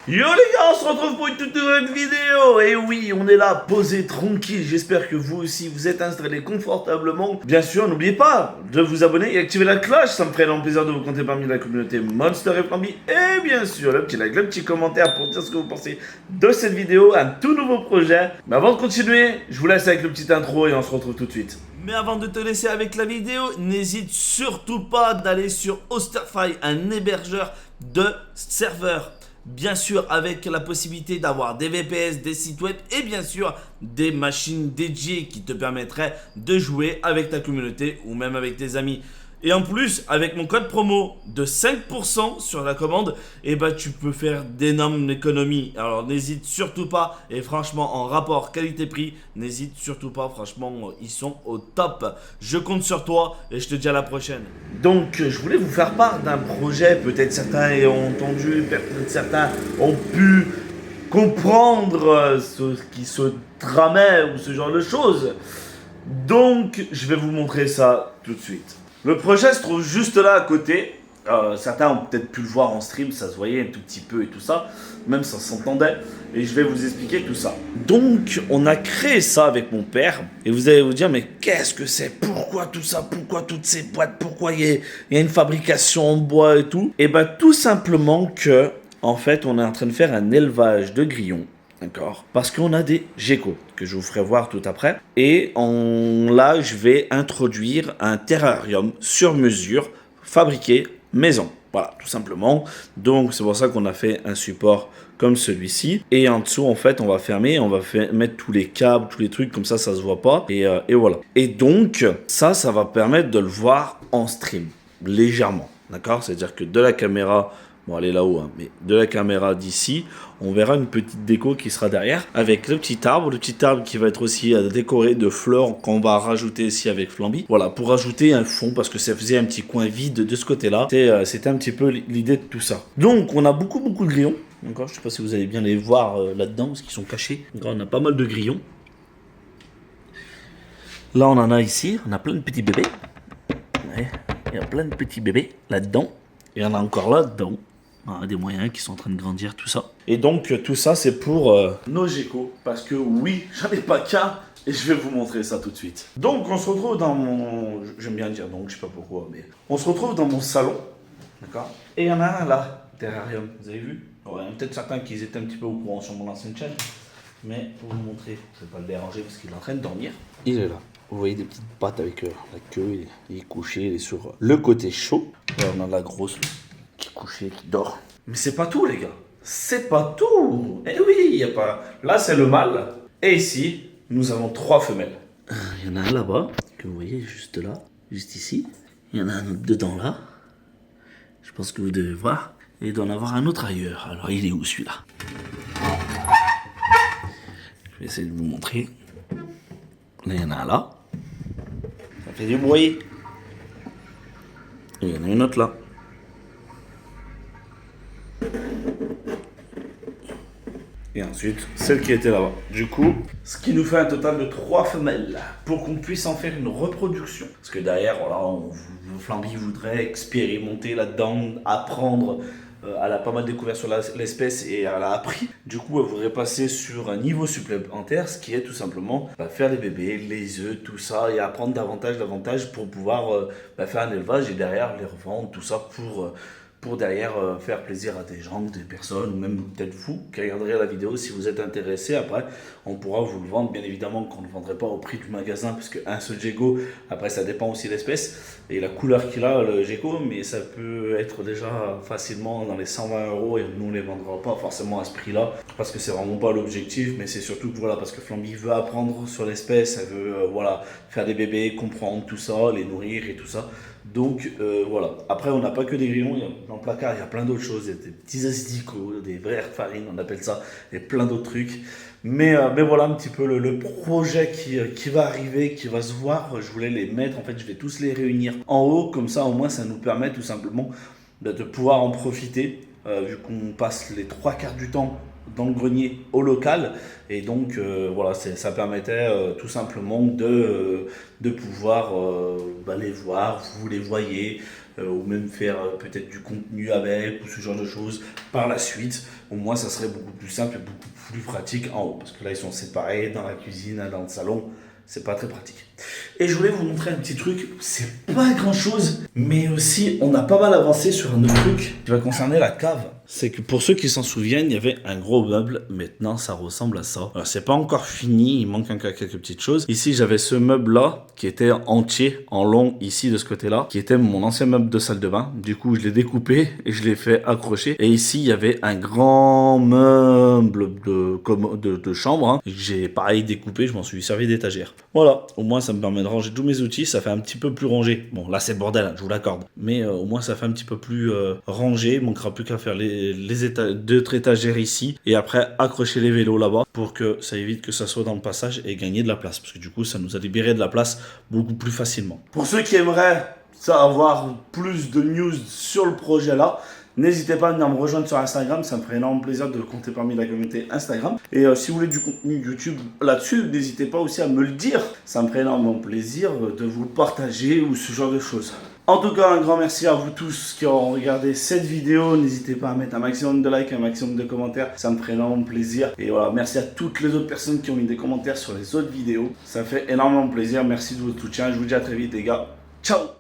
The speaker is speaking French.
Yo les gars, on se retrouve pour une toute nouvelle vidéo. Et oui, on est là, posé tranquille. J'espère que vous aussi, vous êtes installés confortablement. Bien sûr, n'oubliez pas de vous abonner et activer la cloche. Ça me ferait énormément plaisir de vous compter parmi la communauté Monster et Flamby. Et bien sûr, le petit like, le petit commentaire pour dire ce que vous pensez de cette vidéo, un tout nouveau projet. Mais avant de continuer, je vous laisse avec le petit intro et on se retrouve tout de suite. Mais avant de te laisser avec la vidéo, n'hésite surtout pas d'aller sur Osterfy, un hébergeur de serveurs. Bien sûr, avec la possibilité d'avoir des VPS, des sites web et bien sûr des machines dédiées qui te permettraient de jouer avec ta communauté ou même avec tes amis. Et en plus, avec mon code promo de 5% sur la commande, et bah tu peux faire d'énormes économies. Alors n'hésite surtout pas, et franchement en rapport qualité-prix, n'hésite surtout pas, franchement ils sont au top. Je compte sur toi et je te dis à la prochaine. Donc je voulais vous faire part d'un projet, peut-être certains ont entendu, peut-être certains ont pu comprendre ce qui se tramait ou ce genre de choses. Donc je vais vous montrer ça tout de suite. Le projet se trouve juste là à côté. Certains ont peut-être pu le voir en stream, ça se voyait un tout petit peu et tout ça, même ça s'entendait. Et je vais vous expliquer tout ça. Donc, on a créé ça avec mon père. Et vous allez vous dire, mais qu'est-ce que c'est? Pourquoi tout ça? Pourquoi toutes ces boîtes? Pourquoi il y a une fabrication en bois et tout? Et bah, tout simplement que, en fait, on est en train de faire un élevage de grillons. D'accord. Parce qu'on a des geckos que je vous ferai voir tout après. Et là, je vais introduire un terrarium sur mesure, fabriqué maison. Voilà, tout simplement. Donc, c'est pour ça qu'on a fait un support comme celui-ci. Et en dessous, en fait, on va fermer, on va mettre tous les câbles, tous les trucs, comme ça se voit pas. Et voilà. Et donc, ça va permettre de le voir en stream, légèrement. D'accord. C'est-à-dire que de la caméra... Bon, elle est là-haut, hein, mais de la caméra d'ici, on verra une petite déco qui sera derrière avec le petit arbre qui va être aussi décoré de fleurs qu'on va rajouter ici avec Flamby. Voilà, pour rajouter un fond parce que ça faisait un petit coin vide de ce côté-là. C'était un petit peu l'idée de tout ça. Donc, on a beaucoup de grillons. D'accord, je sais pas si vous allez bien les voir là-dedans parce qu'ils sont cachés. D'accord, on a pas mal de grillons. Là, on en a ici, on a plein de petits bébés. Ouais, il y a plein de petits bébés là-dedans. Et on a encore là-dedans. Des moyens qui sont en train de grandir, tout ça. Et donc, tout ça, c'est pour nos geckos. Parce que oui, j'en ai pas qu'un. Et je vais vous montrer ça tout de suite. Donc, on se retrouve dans mon... J'aime bien dire donc, je sais pas pourquoi, mais... On se retrouve dans mon salon. D'accord. Et il y en a un là, terrarium. Vous avez vu? Il y en a peut-être certains qui étaient un petit peu au courant sur mon ancienne chaîne. Mais pour vous montrer, je vais pas le déranger parce qu'il est en train de dormir. Il est là. Vous voyez des petites pattes avec la queue. Il est couché, il est sur le côté chaud. Là, on a la grosse... qui est couché, qui dort. Mais c'est pas tout, les gars. C'est pas tout. Eh oui, il y a pas... Là, c'est le mâle. Et ici, nous avons 3 femelles. Il y en a un là-bas, que vous voyez juste là, juste ici. Il y en a un autre dedans là. Je pense que vous devez voir. Et il doit en avoir un autre ailleurs. Alors, il est où celui-là? Je vais essayer de vous montrer. Là, il y en a un là. Ça fait du bruit. Et il y en a une autre là. Et ensuite, celle qui était là-bas. Du coup, ce qui nous fait un total de 3 femelles pour qu'on puisse en faire une reproduction. Parce que derrière, voilà, Flamby voudrait expérimenter là-dedans, apprendre. Elle a pas mal découvert sur l'espèce et elle a appris. Du coup, elle voudrait passer sur un niveau supplémentaire, ce qui est tout simplement faire les bébés, les œufs, tout ça, et apprendre davantage pour pouvoir faire un élevage et derrière les revendre, tout ça pour derrière faire plaisir à des gens, des personnes, ou même peut-être vous qui regarderez la vidéo si vous êtes intéressé. Après, on pourra vous le vendre, bien évidemment qu'on ne le vendrait pas au prix du magasin, parce qu'un seul gecko, après ça dépend aussi de l'espèce et la couleur qu'il a, le gecko, mais ça peut être déjà facilement dans les 120 € et nous on ne les vendra pas forcément à ce prix-là, parce que c'est vraiment pas l'objectif, mais c'est surtout que voilà, parce que Flamby veut apprendre sur l'espèce, elle veut voilà, faire des bébés, comprendre tout ça, les nourrir et tout ça. Donc voilà. Après, on n'a pas que des grillons. Dans le placard, il y a plein d'autres choses. Il y a des petits asticots, des vraies farines, on appelle ça, et plein d'autres trucs. Mais voilà un petit peu le projet qui va arriver, qui va se voir. Je voulais les mettre, en fait, je vais tous les réunir en haut. Comme ça, au moins, ça nous permet tout simplement de pouvoir en profiter. Vu qu'on passe les 3 quarts du temps dans le grenier au local. Et donc voilà, ça permettait tout simplement de pouvoir les voir, vous les voyez, ou même faire peut-être du contenu avec, ou ce genre de choses par la suite. Au moins ça serait beaucoup plus simple et beaucoup plus pratique en haut, parce que là ils sont séparés dans la cuisine, dans le salon, c'est pas très pratique. Et je voulais vous montrer un petit truc, c'est pas grand chose, mais aussi on a pas mal avancé sur un autre truc qui va concerner la cave. C'est que pour ceux qui s'en souviennent, il y avait un gros meuble, maintenant ça ressemble à ça. Alors c'est pas encore fini, il manque encore quelques petites choses. Ici j'avais ce meuble là, qui était entier, en long ici de ce côté là, qui était mon ancien meuble de salle de bain. Du coup je l'ai découpé et je l'ai fait accrocher. Et ici il y avait un grand meuble de chambre, hein. J'ai pareil découpé, je m'en suis servi d'étagère. Voilà, au moins ça me permet de ranger tous mes outils, ça fait un petit peu plus rangé. Bon là c'est le bordel, hein, je vous l'accorde. Mais au moins ça fait un petit peu plus rangé, il manquera plus qu'à faire deux étagères ici et après accrocher les vélos là-bas pour que ça évite que ça soit dans le passage et gagner de la place, parce que du coup ça nous a libéré de la place beaucoup plus facilement. Pour ceux qui aimeraient avoir plus de news sur le projet là, n'hésitez pas à venir me rejoindre sur Instagram, ça me ferait énormément plaisir de compter parmi la communauté Instagram. Et si vous voulez du contenu YouTube là-dessus, n'hésitez pas aussi à me le dire, ça me ferait énormément plaisir de vous le partager ou ce genre de choses. En tout cas, un grand merci à vous tous qui ont regardé cette vidéo. N'hésitez pas à mettre un maximum de likes, un maximum de commentaires. Ça me ferait énormément plaisir. Et voilà, merci à toutes les autres personnes qui ont mis des commentaires sur les autres vidéos. Ça fait énormément plaisir. Merci de votre soutien. Je vous dis à très vite, les gars. Ciao!